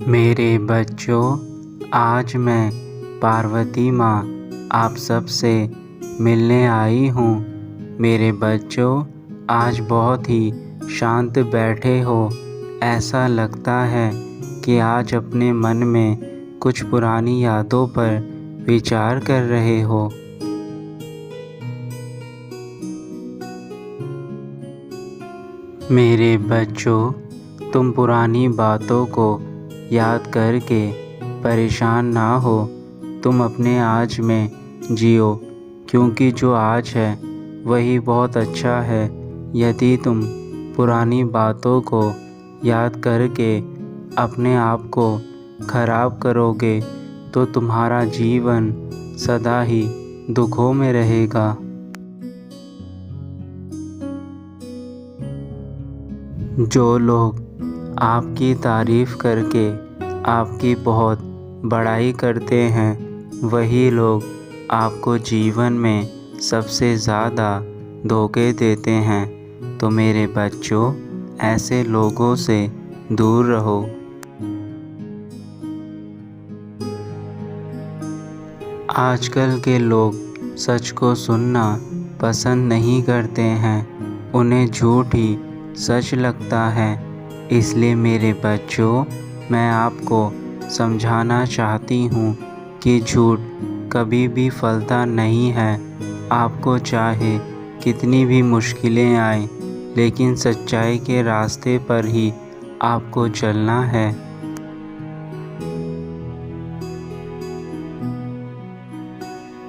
मेरे बच्चों, आज मैं पार्वती माँ आप सब से मिलने आई हूँ। मेरे बच्चों, आज बहुत ही शांत बैठे हो। ऐसा लगता है कि आज अपने मन में कुछ पुरानी यादों पर विचार कर रहे हो। मेरे बच्चों, तुम पुरानी बातों को याद करके परेशान ना हो। तुम अपने आज में जियो, क्योंकि जो आज है वही बहुत अच्छा है। यदि तुम पुरानी बातों को याद करके अपने आप को खराब करोगे तो तुम्हारा जीवन सदा ही दुखों में रहेगा। जो लोग आपकी तारीफ़ करके आपकी बहुत बड़ाई करते हैं, वही लोग आपको जीवन में सबसे ज़्यादा धोखे देते हैं। तो मेरे बच्चों, ऐसे लोगों से दूर रहो। आजकल के लोग सच को सुनना पसंद नहीं करते हैं, उन्हें झूठ ही सच लगता है। इसलिए मेरे बच्चों, मैं आपको समझाना चाहती हूँ कि झूठ कभी भी फलता नहीं है। आपको चाहे कितनी भी मुश्किलें आएं, लेकिन सच्चाई के रास्ते पर ही आपको चलना है।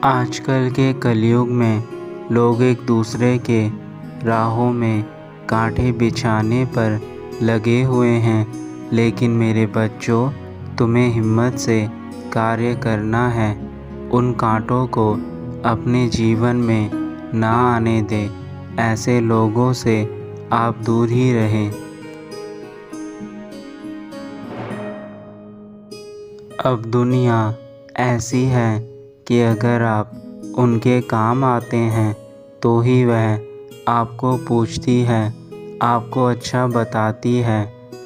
आजकल के कलयुग में लोग एक दूसरे के राहों में कांटे बिछाने पर लगे हुए हैं, लेकिन मेरे बच्चों, तुम्हें हिम्मत से कार्य करना है। उन कांटों को अपने जीवन में ना आने दें। ऐसे लोगों से आप दूर ही रहें। अब दुनिया ऐसी है कि अगर आप उनके काम आते हैं तो ही वह आपको पूछती है, आपको अच्छा बताती है।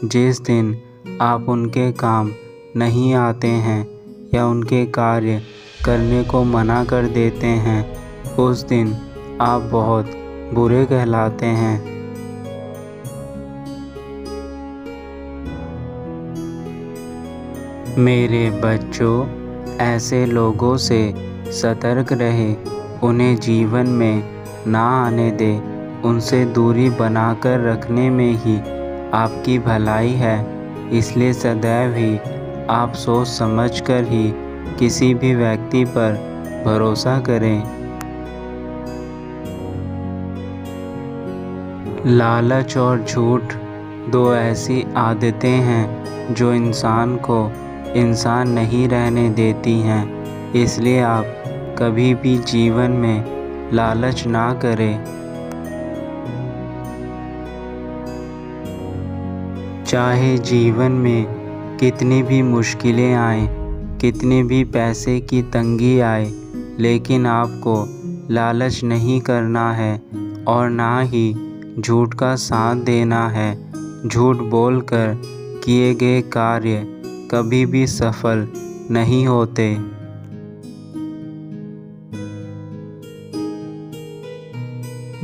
जिस दिन आप उनके काम नहीं आते हैं या उनके कार्य करने को मना कर देते हैं, उस दिन आप बहुत बुरे कहलाते हैं। मेरे बच्चों, ऐसे लोगों से सतर्क रहे, उन्हें जीवन में ना आने दें। उनसे दूरी बनाकर रखने में ही आपकी भलाई है। इसलिए सदैव ही आप सोच समझकर ही किसी भी व्यक्ति पर भरोसा करें। लालच और झूठ दो ऐसी आदतें हैं जो इंसान को इंसान नहीं रहने देती हैं। इसलिए आप कभी भी जीवन में लालच ना करें। चाहे जीवन में कितनी भी मुश्किलें आएं, कितनी भी पैसे की तंगी आए, लेकिन आपको लालच नहीं करना है और ना ही झूठ का साथ देना है। झूठ बोलकर किए गए कार्य कभी भी सफल नहीं होते।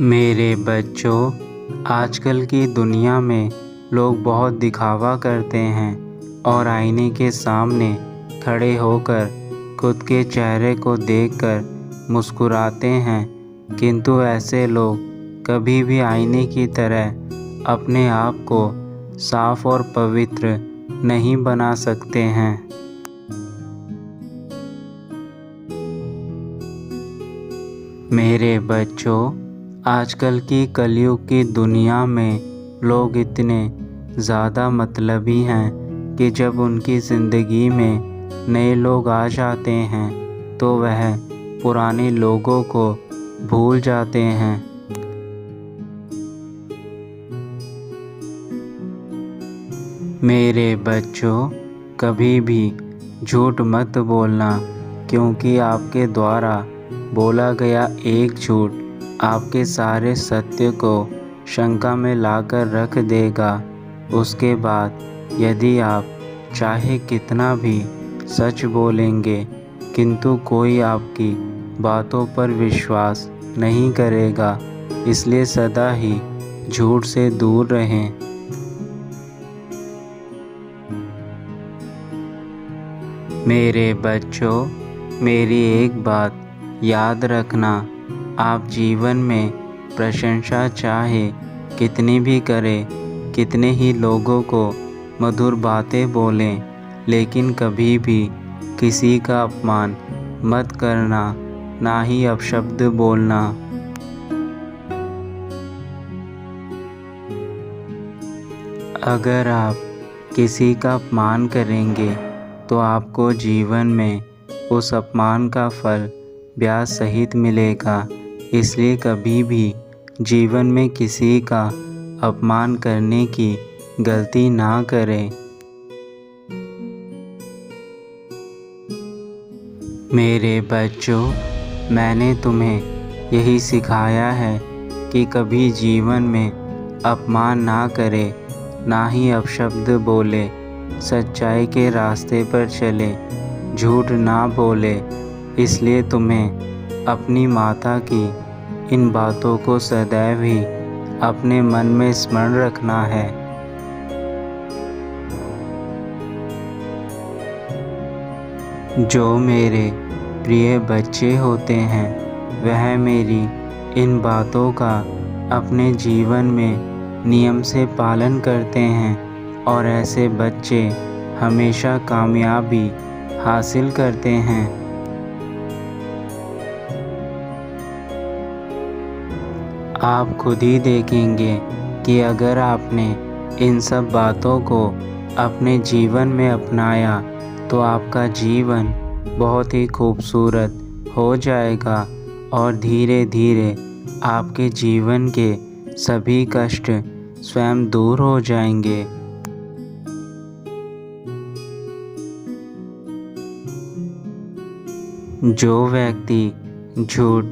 मेरे बच्चों, आजकल की दुनिया में लोग बहुत दिखावा करते हैं और आईने के सामने खड़े होकर खुद के चेहरे को देखकर मुस्कुराते हैं, किंतु ऐसे लोग कभी भी आईने की तरह अपने आप को साफ और पवित्र नहीं बना सकते हैं। मेरे बच्चों, आजकल की कलयुग की दुनिया में लोग इतने ज़्यादा मतलबी हैं कि जब उनकी ज़िंदगी में नए लोग आ जाते हैं तो वह पुराने लोगों को भूल जाते हैं। मेरे बच्चों, कभी भी झूठ मत बोलना, क्योंकि आपके द्वारा बोला गया एक झूठ आपके सारे सत्य को शंका में लाकर रख देगा। उसके बाद यदि आप चाहे कितना भी सच बोलेंगे, किंतु कोई आपकी बातों पर विश्वास नहीं करेगा। इसलिए सदा ही झूठ से दूर रहें। मेरे बच्चों, मेरी एक बात याद रखना, आप जीवन में प्रशंसा चाहे कितनी भी करें, कितने ही लोगों को मधुर बातें बोलें, लेकिन कभी भी किसी का अपमान मत करना, ना ही अपशब्द बोलना। अगर आप किसी का अपमान करेंगे तो आपको जीवन में उस अपमान का फल ब्याज सहित मिलेगा। इसलिए कभी भी जीवन में किसी का अपमान करने की गलती ना करें। मेरे बच्चों, मैंने तुम्हें यही सिखाया है कि कभी जीवन में अपमान ना करें, ना ही अपशब्द बोले, सच्चाई के रास्ते पर चले, झूठ ना बोले। इसलिए तुम्हें अपनी माता की इन बातों को सदैव ही अपने मन में स्मरण रखना है। जो मेरे प्रिय बच्चे होते हैं, वह मेरी इन बातों का अपने जीवन में नियम से पालन करते हैं, और ऐसे बच्चे हमेशा कामयाबी हासिल करते हैं। आप खुद ही देखेंगे कि अगर आपने इन सब बातों को अपने जीवन में अपनाया तो आपका जीवन बहुत ही खूबसूरत हो जाएगा, और धीरे धीरे आपके जीवन के सभी कष्ट स्वयं दूर हो जाएंगे। जो व्यक्ति झूठ,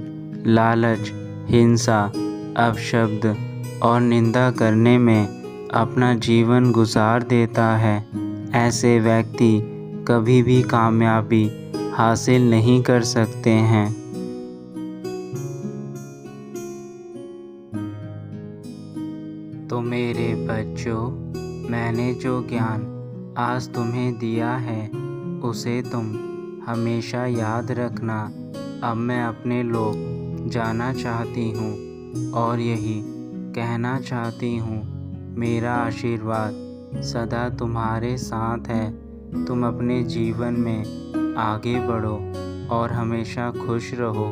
लालच, हिंसा, अपशब्द और निंदा करने में अपना जीवन गुजार देता है, ऐसे व्यक्ति कभी भी कामयाबी हासिल नहीं कर सकते हैं। तो मेरे बच्चों, मैंने जो ज्ञान आज तुम्हें दिया है, उसे तुम हमेशा याद रखना। अब मैं अपने लोग जाना चाहती हूँ और यही कहना चाहती हूँ, मेरा आशीर्वाद सदा तुम्हारे साथ है। तुम अपने जीवन में आगे बढ़ो और हमेशा खुश रहो।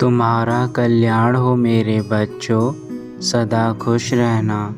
तुम्हारा कल्याण हो मेरे बच्चों, सदा खुश रहना।